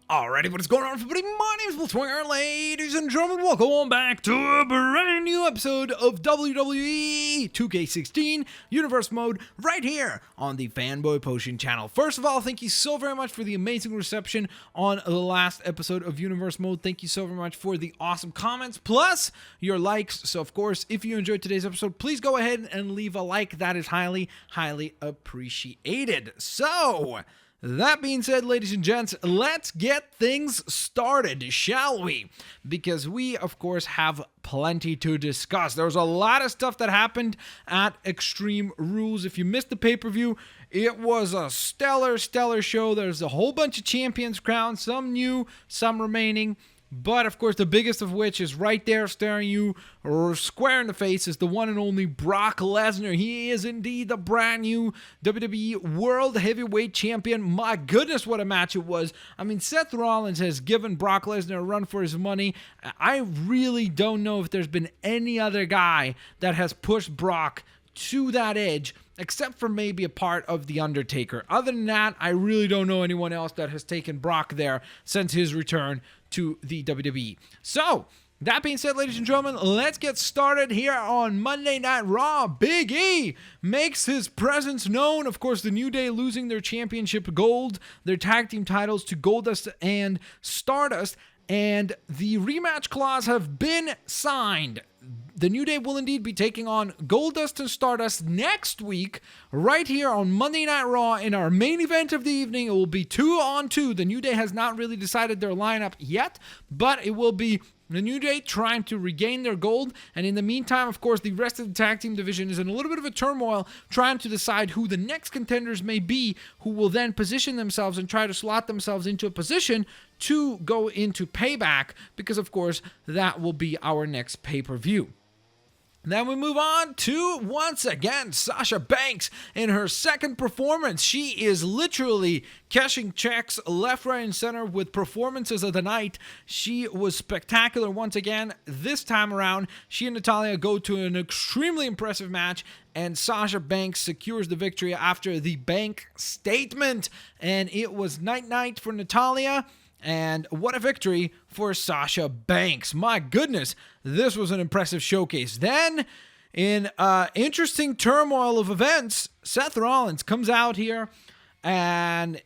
Alrighty, what is going on, everybody? My name is Blitzwinger, ladies and gentlemen. Welcome on back to a brand new episode of WWE 2K16 Universe Mode right here on the FanBoyPotion channel. First of all, thank you so very much for the amazing reception on the last episode of Universe Mode. Thank you so very much for the awesome comments, plus your likes. So, of course, if you enjoyed today's episode, please go ahead and leave a like. That is highly, highly appreciated. So, that being said, ladies and gents, let's get things started, shall we? Because we, of course, have plenty to discuss. There was a lot of stuff that happened at Extreme Rules. If you missed the pay-per-view, it was a stellar show. There's a whole bunch of champions crowned, some new, some remaining. But, of course, the biggest of which is right there staring you square in the face is the one and only Brock Lesnar. He is indeed the brand new WWE World Heavyweight Champion. My goodness, what a match it was. I mean, Seth Rollins has given Brock Lesnar a run for his money. I really don't know if there's been any other guy that has pushed Brock to that edge, except for maybe a part of The Undertaker. Other than that, I really don't know anyone else that has taken Brock there since his return to the WWE. So, that being said, ladies and gentlemen, let's get started here on Monday Night Raw. Big E makes his presence known. Of course, the New Day losing their championship gold, their tag team titles to Goldust and Stardust, and the rematch clause have been signed. The New Day will indeed be taking on Goldust and Stardust next week, right here on Monday Night Raw in our main event of the evening. It will be 2-on-2. The New Day has not really decided their lineup yet, but it will be the New Day trying to regain their gold, and in the meantime, of course, the rest of the tag team division is in a little bit of a turmoil, trying to decide who the next contenders may be, who will then position themselves and try to slot themselves into a position to go into Payback, because, of course, that will be our next pay-per-view. Then we move on to, once again, Sasha Banks in her second performance. She is literally cashing checks left, right, and center with performances of the night. She was spectacular once again. This time around, she and Natalya go to an extremely impressive match, and Sasha Banks secures the victory after the Bank statement. And it was night-night for Natalya. And what a victory for Sasha Banks. My goodness, this was an impressive showcase. Then, in interesting turmoil of events, Seth Rollins comes out here, and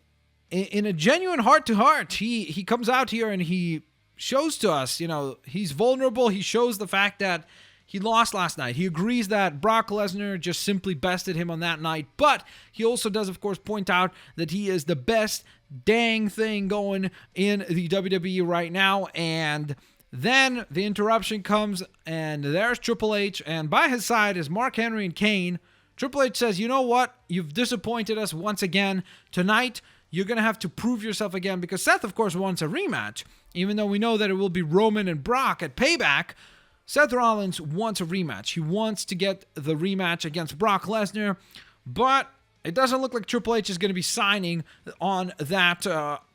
in a genuine heart-to-heart, he comes out here and he shows to us, you know, he's vulnerable. He shows the fact that he lost last night. He agrees that Brock Lesnar just simply bested him on that night. But he also does, of course, point out that he is the best dang thing going in the WWE right now. And then the interruption comes, and there's Triple H. And by his side is Mark Henry and Kane. Triple H says, you know what? You've disappointed us once again. Tonight, you're going to have to prove yourself again. Because Seth, of course, wants a rematch. Even though we know that it will be Roman and Brock at Payback, Seth Rollins wants a rematch. He wants to get the rematch against Brock Lesnar, but it doesn't look like Triple H is going to be signing on that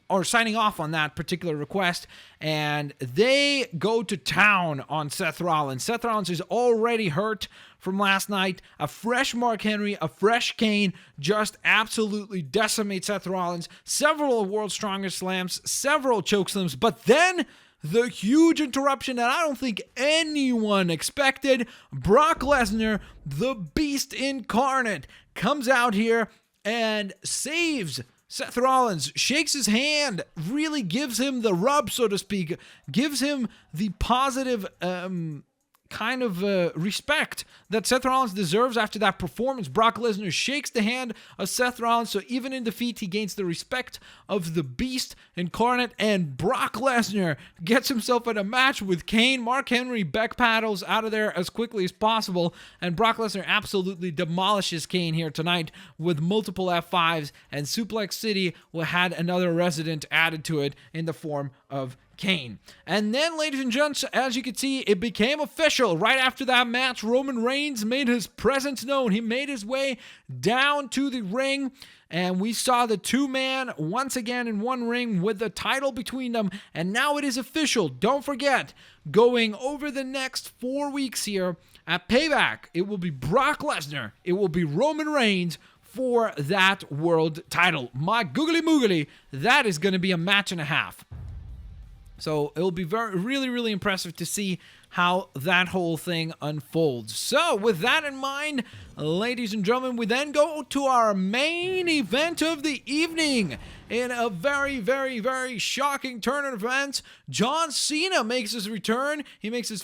or signing off on that particular request, and they go to town on Seth Rollins. Seth Rollins is already hurt from last night. A fresh Mark Henry, a fresh Kane just absolutely decimate Seth Rollins. Several World's Strongest Slams, several chokeslams, but then the huge interruption that I don't think anyone expected. Brock Lesnar, the Beast incarnate, comes out here and saves Seth Rollins, shakes his hand, really gives him the rub, so to speak, gives him the positive kind of respect that Seth Rollins deserves after that performance. Brock Lesnar shakes the hand of Seth Rollins, so even in defeat, he gains the respect of the Beast incarnate, and Brock Lesnar gets himself in a match with Kane. Mark Henry backpedals out of there as quickly as possible, and Brock Lesnar absolutely demolishes Kane here tonight with multiple F5s, and Suplex City had another resident added to it in the form of Kane. And then, ladies and gents, as you can see, it became official. Right after that match, Roman Reigns made his presence known. He made his way down to the ring, and we saw the two-man once again in one ring with the title between them. And now it is official. Don't forget, going over the next 4 weeks here at Payback, it will be Brock Lesnar. It will be Roman Reigns for that world title. My googly moogly, that is going to be a match and a half. So it'll be really impressive to see how that whole thing unfolds. So with that in mind, ladies and gentlemen, we then go to our main event of the evening. In a very shocking turn of events, John Cena makes his return. He makes his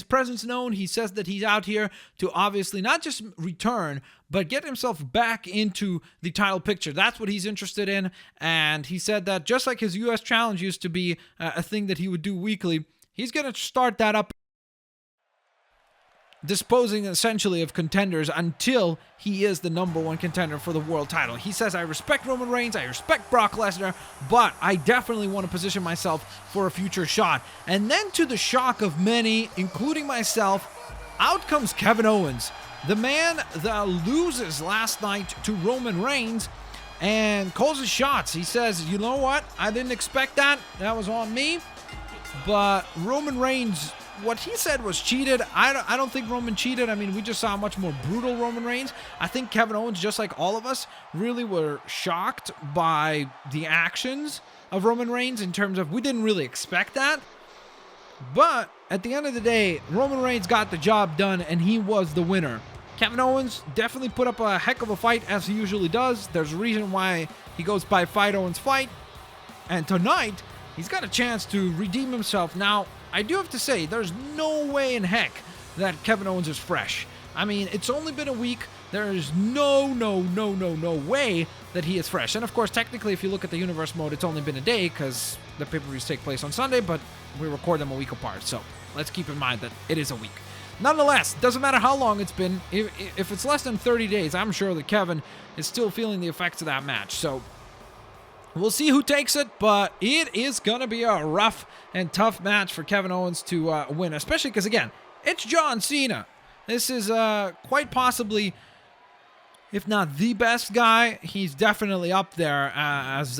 presence known. He says that he's out here to obviously not just return, but get himself back into the title picture. That's what he's interested in. And he said that just like his US challenge used to be a thing that he would do weekly, he's going to start that up, disposing essentially of contenders until he is the #1 contender for the world title. He says, I respect Roman Reigns, I respect Brock Lesnar, but I definitely want to position myself for a future shot. And then to the shock of many, including myself, out comes Kevin Owens, the man that loses last night to Roman Reigns, and calls his shots. He says, you know what, I didn't expect that, that was on me, but Roman Reigns, what he said was cheated. I don't think Roman cheated. I mean, we just saw a much more brutal Roman Reigns. I think Kevin Owens, just like all of us, really were shocked by the actions of Roman Reigns in terms of we didn't really expect that. But at the end of the day, Roman Reigns got the job done and he was the winner. Kevin Owens definitely put up a heck of a fight as he usually does. There's a reason why he goes by Fight Owens Fight. And tonight, he's got a chance to redeem himself. Now, I do have to say, there's no way in heck that Kevin Owens is fresh. I mean, it's only been a week. There is no way that he is fresh. And of course, technically, if you look at the universe mode, it's only been a day because the pay-per-views take place on Sunday, but we record them a week apart. So let's keep in mind that it is a week. Nonetheless, doesn't matter how long it's been. If it's less than 30 days, I'm sure that Kevin is still feeling the effects of that match. So we'll see who takes it, but it is going to be a rough and tough match for Kevin Owens to win, especially because, again, it's John Cena. This is quite possibly, if not the best guy, he's definitely up there as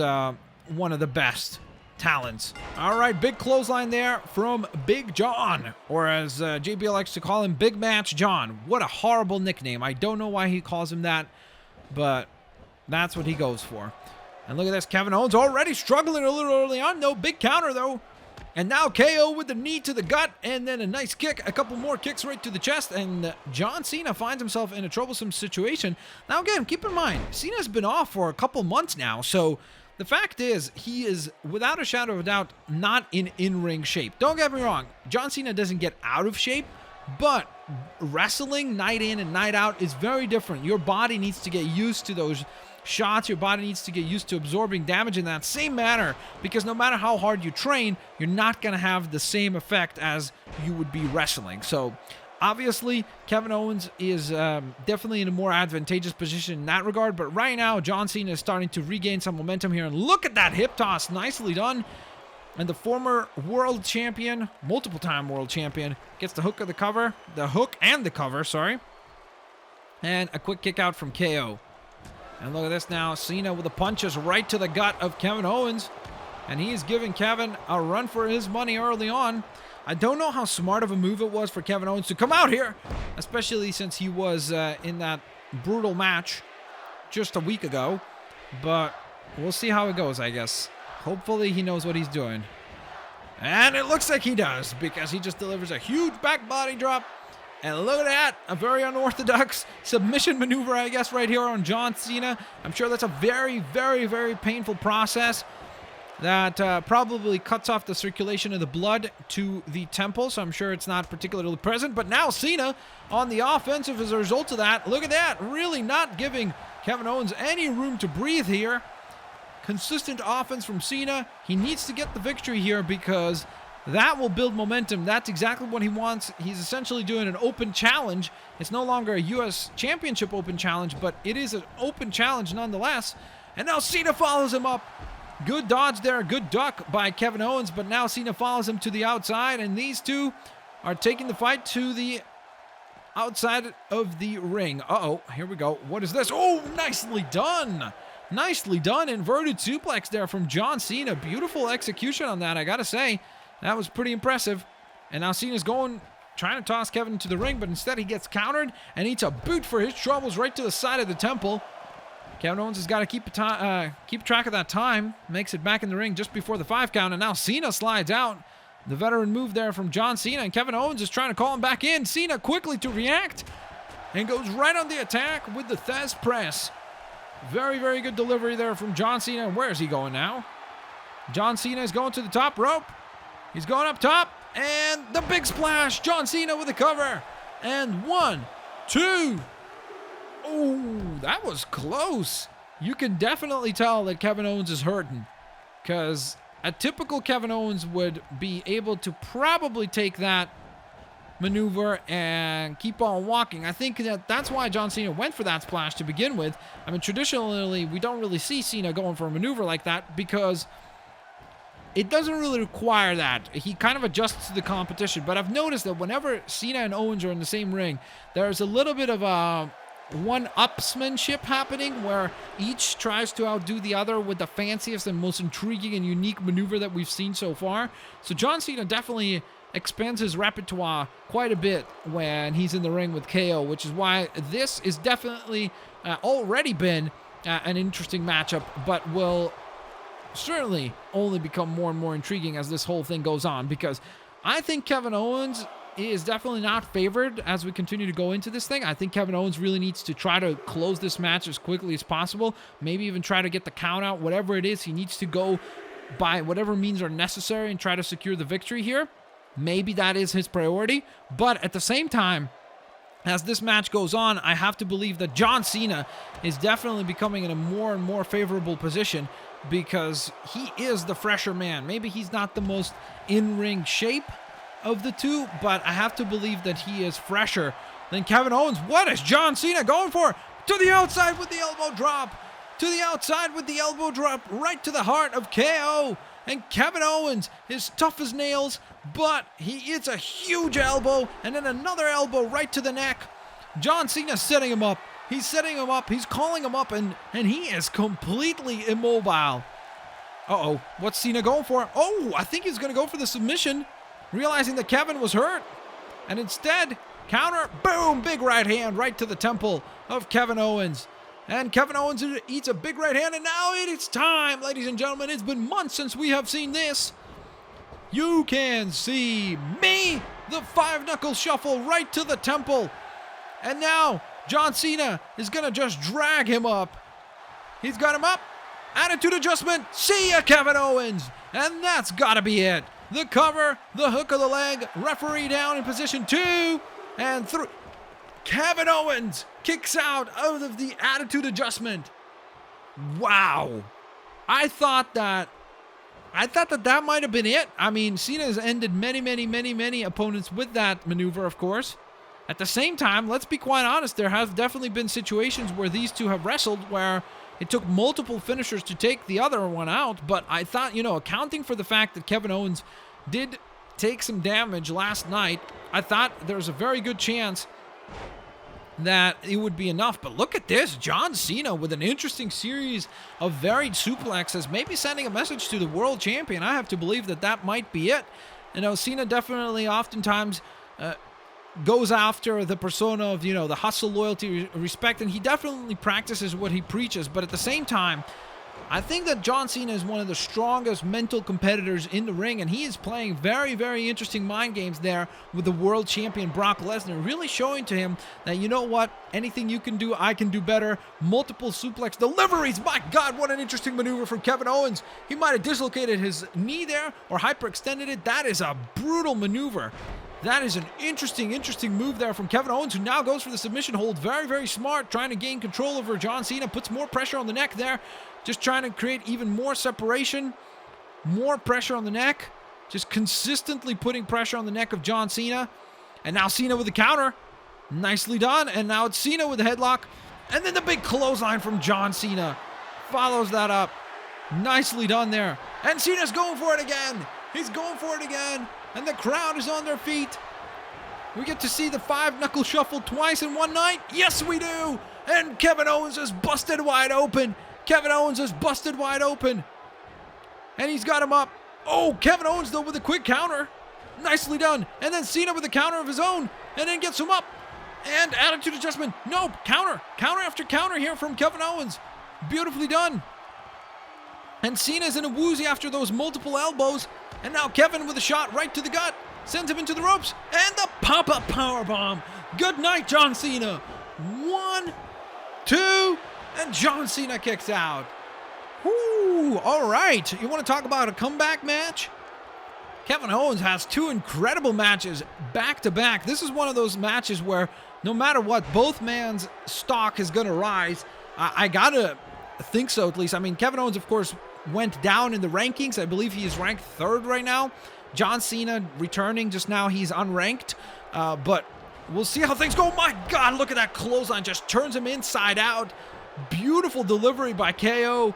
one of the best talents. All right, big clothesline there from Big John, or as JBL likes to call him, Big Match John. What a horrible nickname. I don't know why he calls him that, but that's what he goes for. And look at this, Kevin Owens already struggling a little early on. No big counter, though. And now KO with the knee to the gut, and then a nice kick, a couple more kicks right to the chest, and John Cena finds himself in a troublesome situation. Now, again, keep in mind, Cena's been off for a couple months now, so the fact is, he is, without a shadow of a doubt, not in in-ring shape. Don't get me wrong, John Cena doesn't get out of shape, but wrestling night in and night out is very different. Your body needs to get used to those shots. Your body needs to get used to absorbing damage in that same manner, because no matter how hard you train, you're not going to have the same effect as you would be wrestling. So obviously Kevin Owens is definitely in a more advantageous position in that regard, but right now John Cena is starting to regain some momentum here, and look at that hip toss, nicely done. And the former world champion, multiple time world champion, gets the hook of the cover, the hook and the cover, sorry, and a quick kick out from KO. And look at this now, Cena with the punches right to the gut of Kevin Owens. And he's giving Kevin a run for his money early on. I don't know how smart of a move it was for Kevin Owens to come out here, especially since he was in that brutal match just a week ago. But we'll see how it goes, I guess. Hopefully he knows what he's doing. And it looks like he does, because he just delivers a huge back body drop. And look at that, a very unorthodox submission maneuver, I guess, right here on John Cena. I'm sure that's a very painful process that probably cuts off the circulation of the blood to the temple, so I'm sure it's not particularly present. But now Cena on the offensive as a result of that. Look at that, really not giving Kevin Owens any room to breathe here. Consistent offense from Cena. He needs to get the victory here, because that will build momentum. That's exactly what he wants. He's essentially doing an open challenge. It's no longer a U.S. Championship open challenge, but it is an open challenge nonetheless. And now Cena follows him up. Good dodge there, good duck by Kevin Owens, but now Cena follows him to the outside, and these two are taking the fight to the outside of the ring. Uh-oh, here we go. What is this? Oh, nicely done. Nicely done. Inverted suplex there from John Cena. Beautiful execution on that, I gotta say. That was pretty impressive. And now Cena's trying to toss Kevin into the ring, but instead he gets countered and eats a boot for his troubles right to the side of the temple. Kevin Owens has got to keep track of that time. Makes it back in the ring just before the 5 count, and now Cena slides out. The veteran move there from John Cena, and Kevin Owens is trying to call him back in. Cena quickly to react and goes right on the attack with the Thesz press. Very, very good delivery there from John Cena. And where is he going now? John Cena is going to the top rope. He's going up top, and the big splash. John Cena with the cover. And 1, 2. Oh, that was close. You can definitely tell that Kevin Owens is hurting, because a typical Kevin Owens would be able to probably take that maneuver and keep on walking. I think that's why John Cena went for that splash to begin with. I mean, traditionally, we don't really see Cena going for a maneuver like that because it doesn't really require that. He kind of adjusts to the competition. But I've noticed that whenever Cena and Owens are in the same ring, there's a little bit of a one-upsmanship happening where each tries to outdo the other with the fanciest and most intriguing and unique maneuver that we've seen so far. So John Cena definitely expands his repertoire quite a bit when he's in the ring with KO, which is why this is definitely already been an interesting matchup, but will certainly only become more and more intriguing as this whole thing goes on, because I think Kevin Owens is definitely not favored as we continue to go into this thing. I think Kevin Owens really needs to try to close this match as quickly as possible, maybe even try to get the count out, whatever it is. He needs to go by whatever means are necessary and try to secure the victory here. Maybe that is his priority, but at the same time, as this match goes on, I have to believe that John Cena is definitely becoming in a more and more favorable position because he is the fresher man. Maybe he's not the most in-ring shape of the two, but I have to believe that he is fresher than Kevin Owens. What is John Cena going for? To the outside with the elbow drop. To the outside with the elbow drop. Right to the heart of KO. And Kevin Owens is tough as nails, but he hits a huge elbow and then another elbow right to the neck. John Cena's setting him up. He's setting him up. He's calling him up, and he is completely immobile. Uh-oh. What's Cena going for? Oh, I think he's going to go for the submission, realizing that Kevin was hurt. And instead, counter, boom, big right hand right to the temple of Kevin Owens. And Kevin Owens eats a big right hand, and now it is time, ladies and gentlemen. It's been months since we have seen this. You can see me, the 5-knuckle shuffle right to the temple. And now John Cena is going to just drag him up. He's got him up. Attitude adjustment. See ya, Kevin Owens. And that's got to be it. The cover, the hook of the leg, referee down in position 2 and 3. Kevin Owens kicks out of the attitude adjustment. Wow. I thought that might have been it. I mean, Cena has ended many opponents with that maneuver, of course. At the same time, let's be quite honest, there have definitely been situations where these two have wrestled where it took multiple finishers to take the other one out, but I thought, accounting for the fact that Kevin Owens did take some damage last night, I thought there was a very good chance that it would be enough. But look at this, John Cena with an interesting series of varied suplexes, maybe sending a message to the world champion. I have to believe that might be it. Cena definitely oftentimes goes after the persona of, the hustle, loyalty, respect, and he definitely practices what he preaches. But at the same time, I think that John Cena is one of the strongest mental competitors in the ring, and he is playing very, very interesting mind games there with the world champion Brock Lesnar, really showing to him that, you know what, anything you can do, I can do better. Multiple suplex deliveries. My God, what an interesting maneuver from Kevin Owens. He might have dislocated his knee there or hyperextended it. That is a brutal maneuver. That is an interesting move there from Kevin Owens, who now goes for the submission hold. Very, very smart, trying to gain control over John Cena. Puts more pressure on the neck there. Just trying to create even more separation. More pressure on the neck. Just consistently putting pressure on the neck of John Cena. And now Cena with the counter. Nicely done. And now it's Cena with the headlock. And then the big clothesline from John Cena. Follows that up. Nicely done there. And Cena's going for it again. He's going for it again. And the crowd is on their feet. We get to see the 5-knuckle shuffle twice in one night. Yes, we do. And Kevin Owens is busted wide open. Kevin Owens is busted wide open. And he's got him up. Oh, Kevin Owens, though, with a quick counter. Nicely done. And then Cena with a counter of his own. And then gets him up. And attitude adjustment. No, counter. Counter after counter here from Kevin Owens. Beautifully done. And Cena's in a woozy after those multiple elbows. And now Kevin with a shot right to the gut. Sends him into the ropes. And the pop-up powerbomb. Good night, John Cena. 1, 2, and John Cena kicks out. Whoo, all right. You want to talk about a comeback match? Kevin Owens has 2 incredible matches back-to-back. This is one of those matches where no matter what, both man's stock is going to rise. I got to think so, at least. I mean, Kevin Owens, of course, went down in the rankings. I believe he is ranked 3rd right now. John Cena returning just now. He's unranked. But we'll see how things go. My God, look at that clothesline. Just turns him inside out. Beautiful delivery by KO.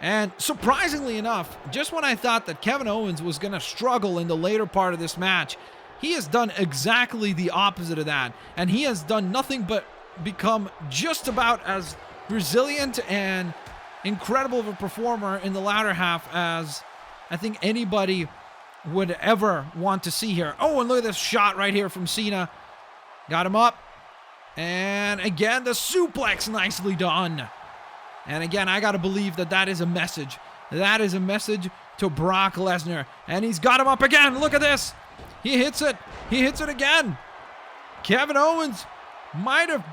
And surprisingly enough, just when I thought that Kevin Owens was going to struggle in the later part of this match, he has done exactly the opposite of that. And he has done nothing but become just about as resilient and incredible of a performer in the latter half as I think anybody would ever want to see here. Oh, and look at this shot right here from Cena. Got him up. And again, the suplex, nicely done. And again, I got to believe that that is a message. That is a message to Brock Lesnar. And he's got him up again. Look at this. He hits it. He hits it again. Kevin Owens might have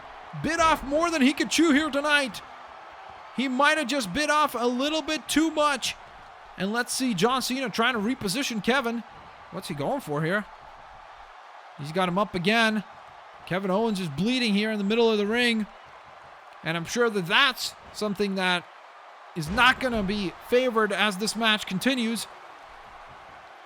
bit off more than he could chew here tonight. He might have just bit off a little bit too much. And let's see John Cena trying to reposition Kevin. What's he going for here? He's got him up again. Kevin Owens is bleeding here in the middle of the ring. And I'm sure that that's something that is not going to be favored as this match continues.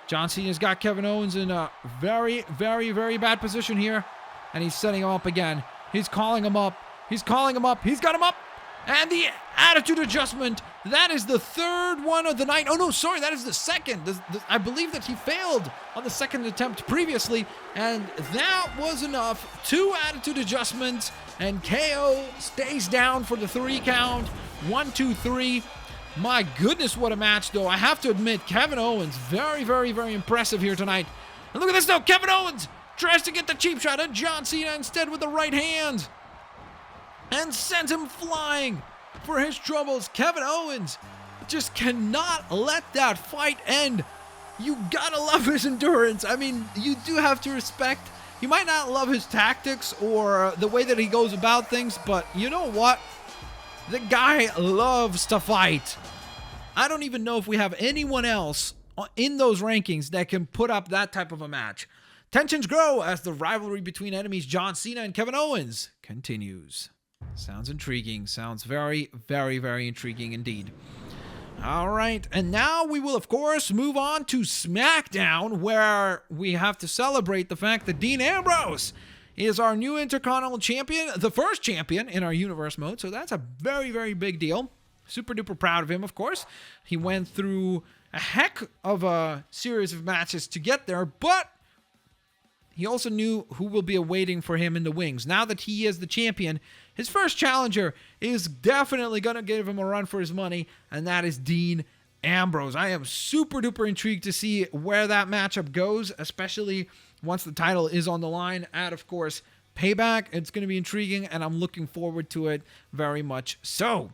John Cena's got Kevin Owens in a very, very, very bad position here. And he's setting him up again. He's calling him up. He's calling him up. He's got him up. And the attitude adjustment. That is the 3rd one of the night. Oh, no, sorry. That is the 2nd. I believe that he failed on the 2nd attempt previously. And that was enough. 2 attitude adjustments. And KO stays down for the 3 count. 1, 2, 3. My goodness, what a match, though. I have to admit, Kevin Owens, very, very, very impressive here tonight. And look at this, though. Kevin Owens tries to get the cheap shot at John Cena instead with the right hand. And sends him flying for his troubles. Kevin Owens just cannot let that fight end. You gotta love his endurance. I mean, you do have to respect. You might not love his tactics or the way that he goes about things, but you know what? The guy loves to fight. I don't even know if we have anyone else in those rankings that can put up that type of a match. Tensions grow as the rivalry between enemies John Cena and Kevin Owens continues. Sounds intriguing. Sounds very, very, very intriguing indeed. All right, and now we will, of course, move on to SmackDown, where we have to celebrate the fact that Dean Ambrose is our new Intercontinental Champion, the first champion in our Universe mode, so that's a very, very big deal. Super duper proud of him, of course. He went through a heck of a series of matches to get there, but he also knew who will be awaiting for him in the wings. Now that he is the champion, his first challenger is definitely going to give him a run for his money, and that is Dean Ambrose. I am super duper intrigued to see where that matchup goes, especially once the title is on the line at, of course, Payback. It's going to be intriguing, and I'm looking forward to it very much so.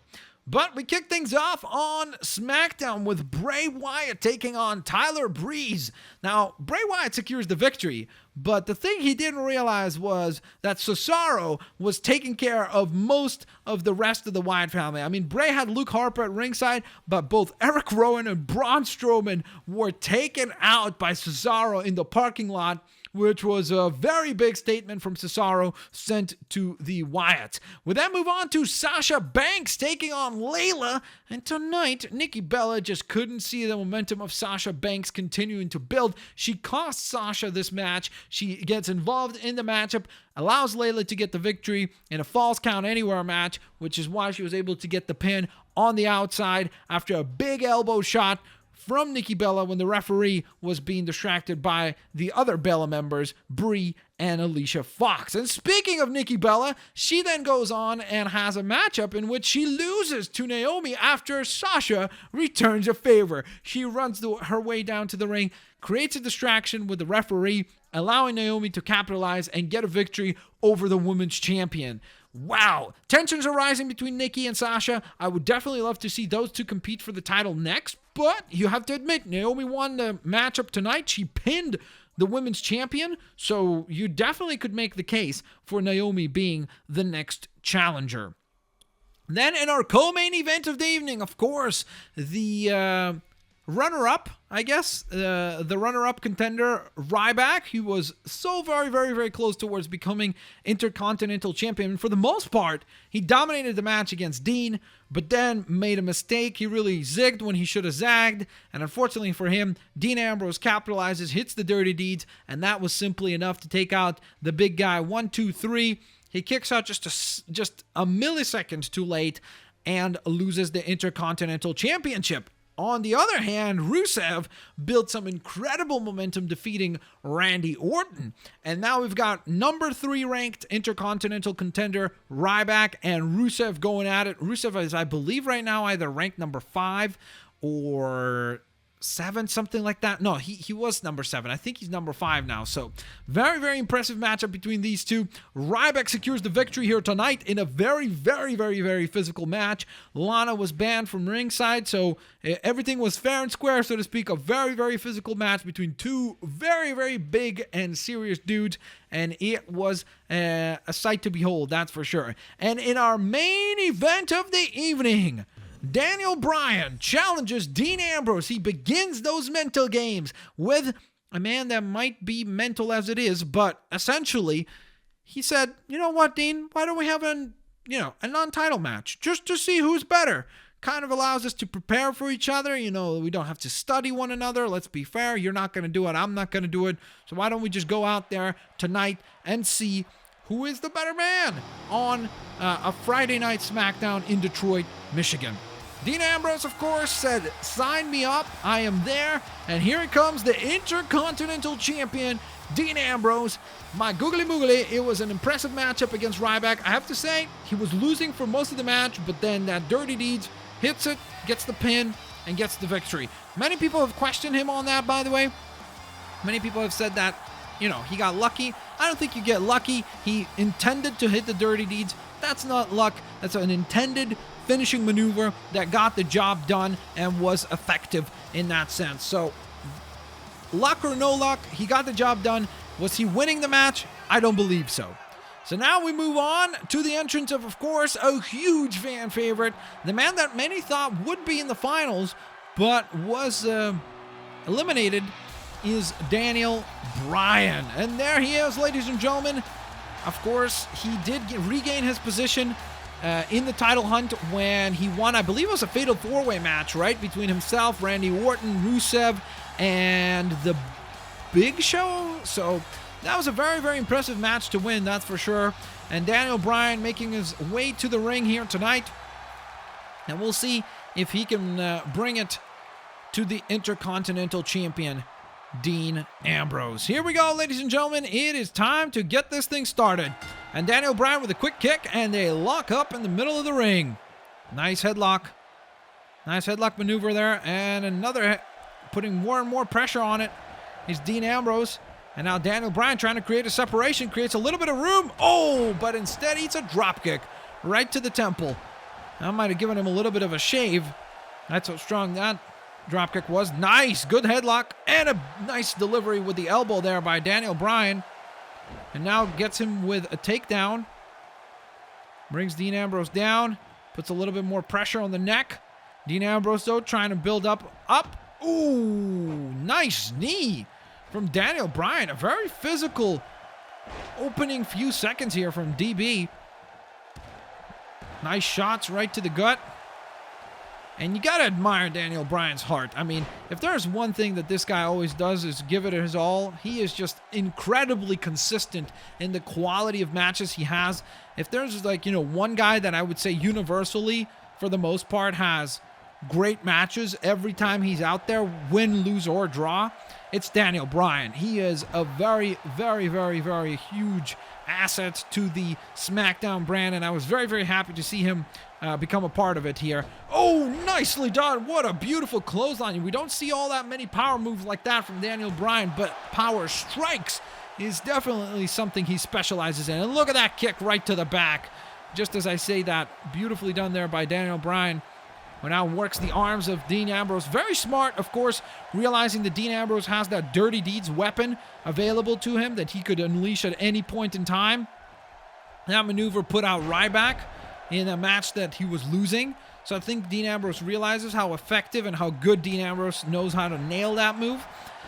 But we kick things off on SmackDown with Bray Wyatt taking on Tyler Breeze. Now, Bray Wyatt secures the victory, but the thing he didn't realize was that Cesaro was taking care of most of the rest of the Wyatt family. I mean, Bray had Luke Harper at ringside, but both Eric Rowan and Braun Strowman were taken out by Cesaro in the parking lot, which was a very big statement from Cesaro sent to the Wyatts. We then move on to Sasha Banks taking on Layla, and tonight, Nikki Bella just couldn't see the momentum of Sasha Banks continuing to build. She cost Sasha this match. She gets involved in the matchup, allows Layla to get the victory in a Falls Count Anywhere match, which is why she was able to get the pin on the outside after a big elbow shot from Nikki Bella when the referee was being distracted by the other Bella members, Brie and Alicia Fox. And speaking of Nikki Bella, she then goes on and has a matchup in which she loses to Naomi after Sasha returns a favor. She runs her way down to the ring, creates a distraction with the referee, allowing Naomi to capitalize and get a victory over the women's champion. wow. Tensions are rising between Nikki and Sasha. I would definitely love to see those two compete for the title next, but you have to admit, Naomi won the matchup tonight. She pinned the women's champion, so you definitely could make the case for Naomi being the next challenger. Then in our co-main event of the evening, of course, the runner-up, I guess, the runner-up contender, Ryback, he was so very, very, very close towards becoming Intercontinental Champion. And for the most part, he dominated the match against Dean, but then made a mistake. He really zigged when he should have zagged. And unfortunately for him, Dean Ambrose capitalizes, hits the Dirty Deeds, and that was simply enough to take out the big guy. 1, 2, 3. He kicks out just a millisecond too late and loses the Intercontinental Championship. On the other hand, Rusev built some incredible momentum defeating Randy Orton. And now we've got number 3 ranked Intercontinental contender Ryback and Rusev going at it. Rusev is, I believe, right now either ranked number 5 or 7, something like that. No, he was number 7. I think he's number 5 now. So very, very impressive matchup between these two. Ryback secures the victory here tonight in a very, very, very, very physical match. Lana was banned from ringside, so everything was fair and square, so to speak. A very, very physical match between two very, very big and serious dudes, and it was a sight to behold, that's for sure. And in our main event of the evening, Daniel Bryan challenges Dean Ambrose. He begins those mental games with a man that might be mental as it is, but essentially he said, you know what, Dean, why don't we have a non-title match just to see who's better? Kind of allows us to prepare for each other. You know, we don't have to study one another. Let's be fair. You're not going to do it. I'm not going to do it. So why don't we just go out there tonight and see who is the better man on a Friday night SmackDown in Detroit, Michigan. Dean Ambrose, of course, said, sign me up, I am there, and here it comes, the Intercontinental Champion, Dean Ambrose. My googly moogly, it was an impressive matchup against Ryback. I have to say, he was losing for most of the match, but then that Dirty Deeds hits it, gets the pin, and gets the victory. Many people have questioned him on that, by the way. Many people have said that, he got lucky. I don't think you get lucky. He intended to hit the Dirty Deeds. That's not luck. That's an intended finishing maneuver that got the job done and was effective in that sense. So, luck or no luck, he got the job done. Was he winning the match? I don't believe so. So now we move on to the entrance of course, a huge fan favorite. The man that many thought would be in the finals, but was eliminated, is Daniel Bryan. And there he is, ladies and gentlemen. Of course, he did regain his position in the title hunt when he won, I believe it was a fatal 4-way match, right? Between himself, Randy Orton, Rusev, and the Big Show. So that was a very, very impressive match to win, that's for sure. And Daniel Bryan making his way to the ring here tonight. And we'll see if he can bring it to the Intercontinental Champion, Dean Ambrose. Here we go, ladies and gentlemen. It is time to get this thing started. And Daniel Bryan with a quick kick, and they lock up in the middle of the ring. Nice headlock. Nice headlock maneuver there. And another, putting more and more pressure on it, is Dean Ambrose. And now Daniel Bryan trying to create a separation, creates a little bit of room. Oh, but instead it's a drop kick right to the temple. That might have given him a little bit of a shave. That's how strong that dropkick was. Nice, good headlock, and a nice delivery with the elbow there by Daniel Bryan. And now gets him with a takedown. Brings Dean Ambrose down. Puts a little bit more pressure on the neck. Dean Ambrose, though, trying to build up. Ooh, nice knee from Daniel Bryan. A very physical opening few seconds here from DB. Nice shots right to the gut. And you got to admire Daniel Bryan's heart. I mean, if there's one thing that this guy always does is give it his all. He is just incredibly consistent in the quality of matches he has. If there's one guy that I would say universally, for the most part, has great matches every time he's out there, win, lose, or draw, it's Daniel Bryan. He is a very, very, very, very huge asset to the SmackDown brand, and I was very, very happy to see him become a part of it here. Oh, nicely done. What a beautiful clothesline. We don't see all that many power moves like that from Daniel Bryan, but power strikes is definitely something he specializes in. And look at that kick right to the back. just as I say that, beautifully done there by Daniel Bryan, who now works the arms of Dean Ambrose. Very smart, of course, realizing that Dean Ambrose has that Dirty Deeds weapon available to him that he could unleash at any point in time. That maneuver put out Ryback in a match that he was losing. So I think Dean Ambrose realizes how effective and how good Dean Ambrose knows how to nail that move.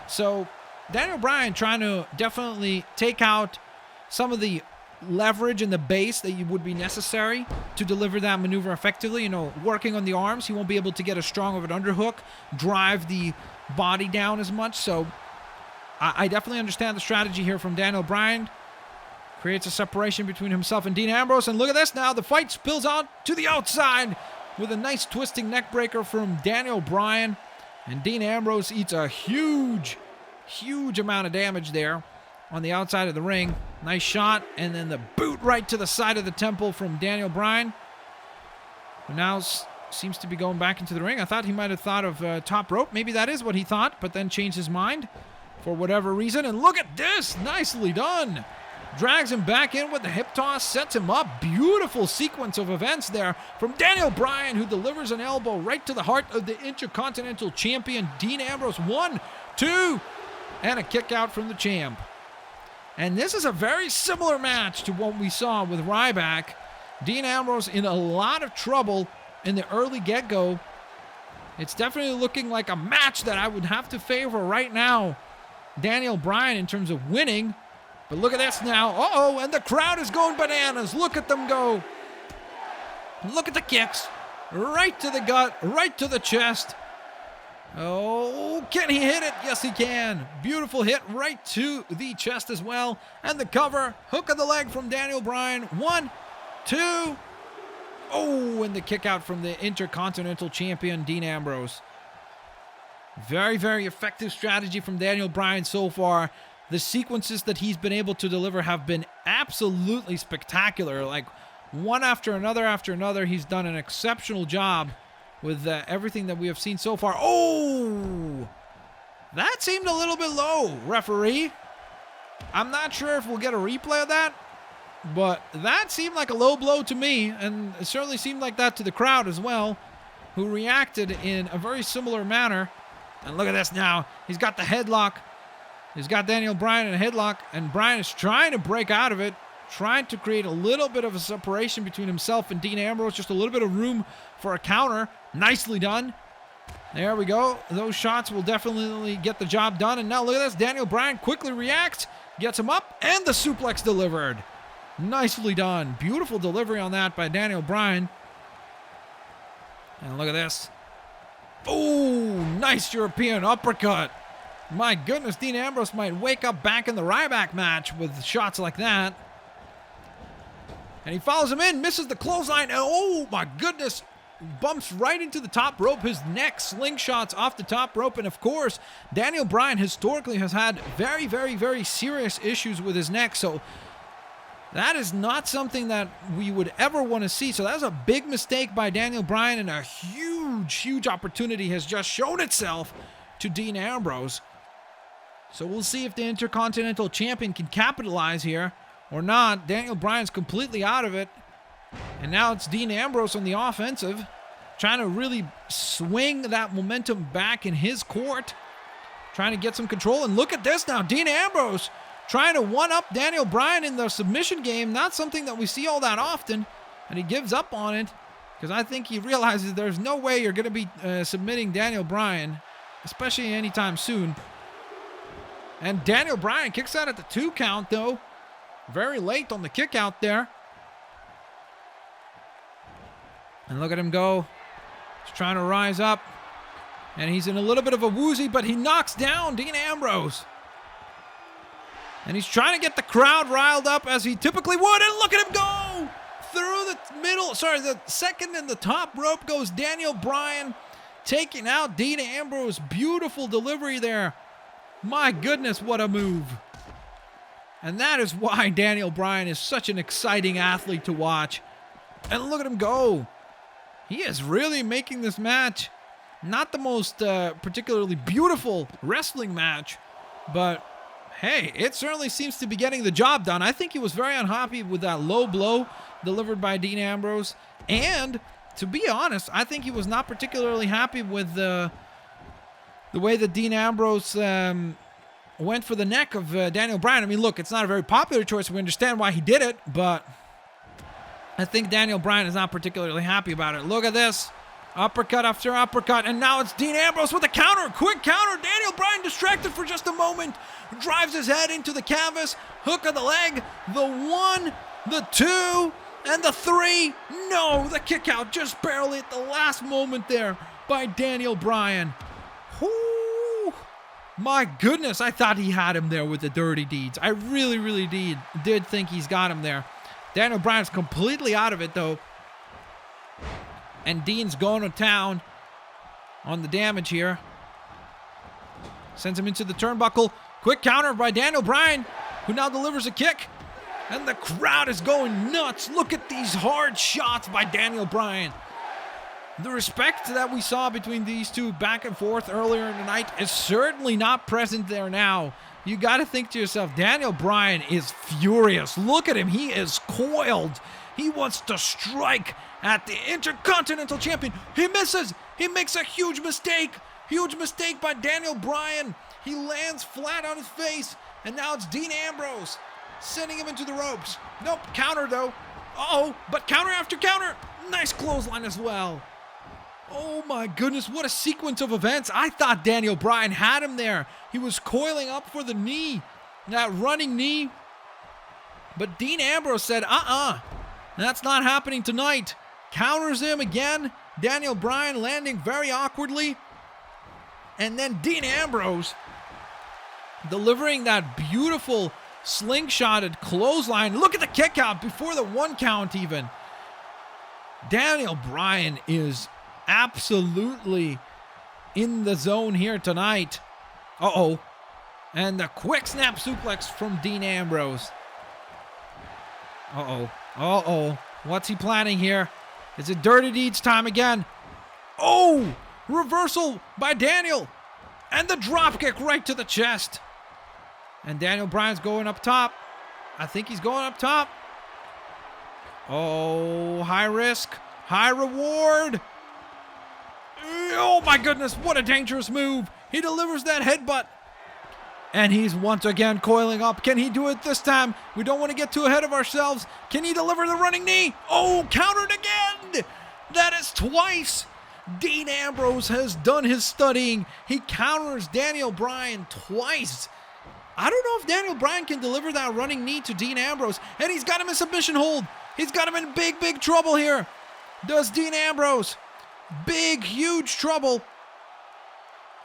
So Daniel Bryan trying to definitely take out some of the leverage in the base that would be necessary to deliver that maneuver effectively. You know, working on the arms, he won't be able to get as strong of an underhook, drive the body down as much. So I definitely understand the strategy here from Daniel Bryan. Creates a separation between himself and Dean Ambrose. And look at this now. The fight spills out to the outside with a nice twisting neck breaker from Daniel Bryan. And Dean Ambrose eats a huge amount of damage there on the outside of the ring. Nice shot. And then the boot right to the side of the temple from Daniel Bryan, who now seems to be going back into the ring. I thought he might have thought of top rope. Maybe that is what he thought, but then changed his mind for whatever reason. And look at this. Nicely done. Drags him back in with the hip toss, sets him up. Beautiful sequence of events there from Daniel Bryan, who delivers an elbow right to the heart of the Intercontinental Champion, Dean Ambrose. 1, 2, and a kick out from the champ. And this is a very similar match to what we saw with Ryback. Dean Ambrose in a lot of trouble in the early get-go. It's definitely looking like a match that I would have to favor right now Daniel Bryan in terms of winning. But look at this now. Uh-oh, and the crowd is going bananas. Look at them go. Look at the kicks. Right to the gut, right to the chest. Oh, can he hit it? Yes, he can. Beautiful hit right to the chest as well. And the cover, hook of the leg from Daniel Bryan. 1, 2. Oh, and the kick out from the Intercontinental Champion, Dean Ambrose. Very, very effective strategy from Daniel Bryan so far. The sequences that he's been able to deliver have been absolutely spectacular. Like, one after another, he's done an exceptional job with everything that we have seen so far. Oh! That seemed a little bit low, referee. I'm not sure if we'll get a replay of that, but that seemed like a low blow to me, and it certainly seemed like that to the crowd as well, who reacted in a very similar manner. And look at this now. He's got the headlock. He's got Daniel Bryan in a headlock, and Bryan is trying to break out of it, trying to create a little bit of a separation between himself and Dean Ambrose, just a little bit of room for a counter. Nicely done. There we go. Those shots will definitely get the job done. And now look at this. Daniel Bryan quickly reacts, gets him up, and the suplex delivered. Nicely done. Beautiful delivery on that by Daniel Bryan. And look at this. Oh, nice European uppercut. My goodness, Dean Ambrose might wake up back in the Ryback match with shots like that. And he follows him in, misses the clothesline, and oh my goodness, bumps right into the top rope. His neck slingshots off the top rope. And of course, Daniel Bryan historically has had very, very, very serious issues with his neck. So that is not something that we would ever want to see. So that was a big mistake by Daniel Bryan, and a huge opportunity has just shown itself to Dean Ambrose. So we'll see if the Intercontinental Champion can capitalize here or not. Daniel Bryan's completely out of it. And now it's Dean Ambrose on the offensive, trying to really swing that momentum back in his court, trying to get some control. And look at this now. Dean Ambrose trying to one-up Daniel Bryan in the submission game. Not something that we see all that often. And he gives up on it because I think he realizes there's no way you're going to be submitting Daniel Bryan, especially anytime soon. And Daniel Bryan kicks out at the 2 count, though. Very late on the kick out there. And look at him go. He's trying to rise up. And he's in a little bit of a woozy, but he knocks down Dean Ambrose. And he's trying to get the crowd riled up as he typically would. And look at him go! Through the second and the top rope goes Daniel Bryan, taking out Dean Ambrose. Beautiful delivery there. My goodness, what a move. And that is why Daniel Bryan is such an exciting athlete to watch. And look at him go. He is really making this match not the most particularly beautiful wrestling match, but hey, it certainly seems to be getting the job done. I think he was very unhappy with that low blow delivered by Dean Ambrose. And to be honest, I think he was not particularly happy with the way that Dean Ambrose went for the neck of Daniel Bryan. I mean, look, it's not a very popular choice. We understand why he did it, but I think Daniel Bryan is not particularly happy about it. Look at this. Uppercut after uppercut, and now it's Dean Ambrose with a counter. Quick counter. Daniel Bryan distracted for just a moment. Drives his head into the canvas. Hook of the leg. The 1, the 2, and the 3. No, the kick out just barely at the last moment there by Daniel Bryan. Whoo! My goodness, I thought he had him there with the dirty deeds. I really did think he's got him there. Daniel Bryan's completely out of it, though. And Dean's going to town on the damage here. Sends him into the turnbuckle. Quick counter by Daniel Bryan, who now delivers a kick. And the crowd is going nuts. Look at these hard shots by Daniel Bryan. The respect that we saw between these two back and forth earlier in the night is certainly not present there now. You got to think to yourself, Daniel Bryan is furious. Look at him. He is coiled. He wants to strike at the Intercontinental Champion. He misses. He makes a huge mistake. Huge mistake by Daniel Bryan. He lands flat on his face. And now it's Dean Ambrose sending him into the ropes. Nope, counter though. Uh-oh, but counter after counter. Nice clothesline as well. Oh my goodness, what a sequence of events. I thought Daniel Bryan had him there. He was coiling up for the knee. That running knee. But Dean Ambrose said, that's not happening tonight. Counters him again. Daniel Bryan landing very awkwardly. And then Dean Ambrose delivering that beautiful slingshotted clothesline. Look at the kick out before the 1 count even. Daniel Bryan is absolutely in the zone here tonight. Uh-oh. And the quick snap suplex from Dean Ambrose. Uh-oh. Uh-oh. What's he planning here? Is it dirty deeds time again? Oh! Reversal by Daniel. And the dropkick right to the chest. And Daniel Bryan's going up top. I think he's going up top. Oh, high risk, high reward. Oh my goodness, what a dangerous move. He delivers that headbutt. And he's once again coiling up. Can he do it this time? We don't want to get too ahead of ourselves. Can he deliver the running knee? Oh, countered again. That is twice. Dean Ambrose has done his studying. He counters Daniel Bryan twice. I don't know if Daniel Bryan can deliver that running knee to Dean Ambrose. And he's got him in submission hold. He's got him in big trouble here. Does Dean Ambrose. Big, huge trouble.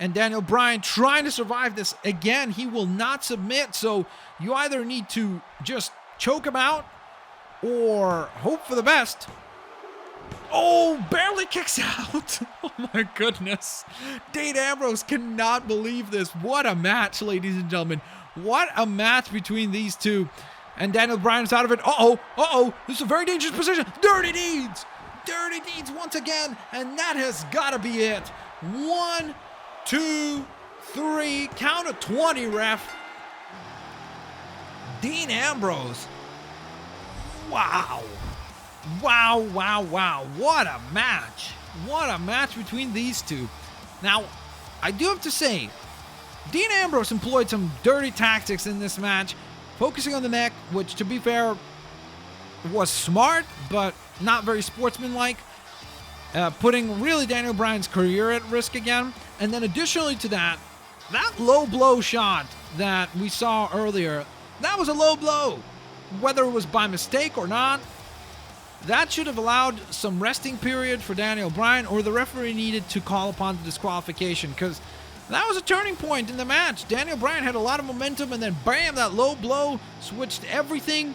And Daniel Bryan trying to survive this. Again, he will not submit. So you either need to just choke him out or hope for the best. Oh, barely kicks out. Oh my goodness. Dean Ambrose cannot believe this. What a match, ladies and gentlemen. What a match between these two. And Daniel Bryan's out of it. Uh-oh. This is a very dangerous position. Dirty deeds. Dirty deeds once again. And that has got to be it. 1, 2, 3. Count of 20, ref. Dean Ambrose. Wow. What a match. What a match between these two. Now, I do have to say, Dean Ambrose employed some dirty tactics in this match, focusing on the neck, which, to be fair, was smart, but not very sportsmanlike, putting really Daniel Bryan's career at risk again. And then additionally to that, that low blow shot that we saw earlier, that was a low blow. Whether it was by mistake or not, that should have allowed some resting period for Daniel Bryan, or the referee needed to call upon the disqualification, because that was a turning point in the match. Daniel Bryan had a lot of momentum, and then bam, that low blow switched everything.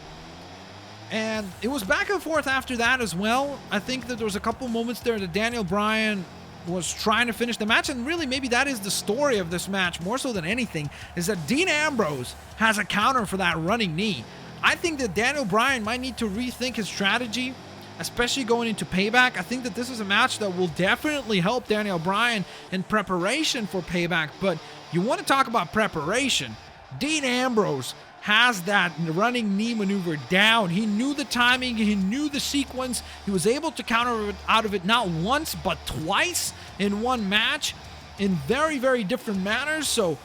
And it was back and forth after that as well. I think that there was a couple moments there that Daniel Bryan was trying to finish the match, and really maybe that is the story of this match more so than anything, is that Dean Ambrose has a counter for that running knee. I think that Daniel Bryan might need to rethink his strategy, especially going into Payback. I think that this is a match that will definitely help Daniel Bryan in preparation for Payback. But you want to talk about preparation. Dean Ambrose has that running knee maneuver down. He knew the timing, he knew the sequence. He was able to counter out of it not once, but twice in one match in very, very different manners. So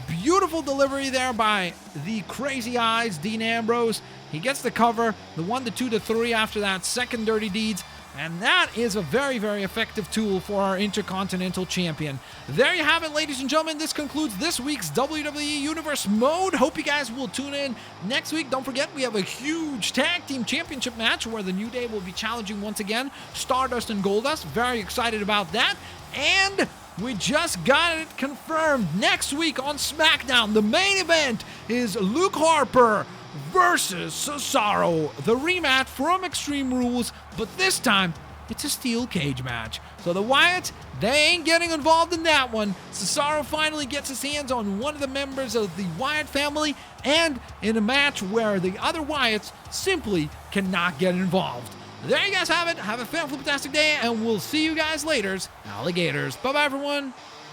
beautiful delivery there by the crazy eyes, Dean Ambrose. He gets the cover, the 1, the 2, the 3 after that second Dirty Deeds. And that is a very, very effective tool for our Intercontinental Champion. There you have it, ladies and gentlemen. This concludes this week's WWE Universe Mode. Hope you guys will tune in next week. Don't forget, we have a huge Tag Team Championship match where the New Day will be challenging once again Stardust and Goldust. Very excited about that. And we just got it confirmed. Next week on SmackDown, the main event is Luke Harper versus Cesaro, the rematch from Extreme Rules, but this time it's a steel cage match. So the Wyatts, they ain't getting involved in that one. Cesaro finally gets his hands on one of the members of the Wyatt family, and in a match where the other Wyatts simply cannot get involved. There you guys have it. Have a fantastic day, and we'll see you guys later, alligators. Bye-bye, everyone.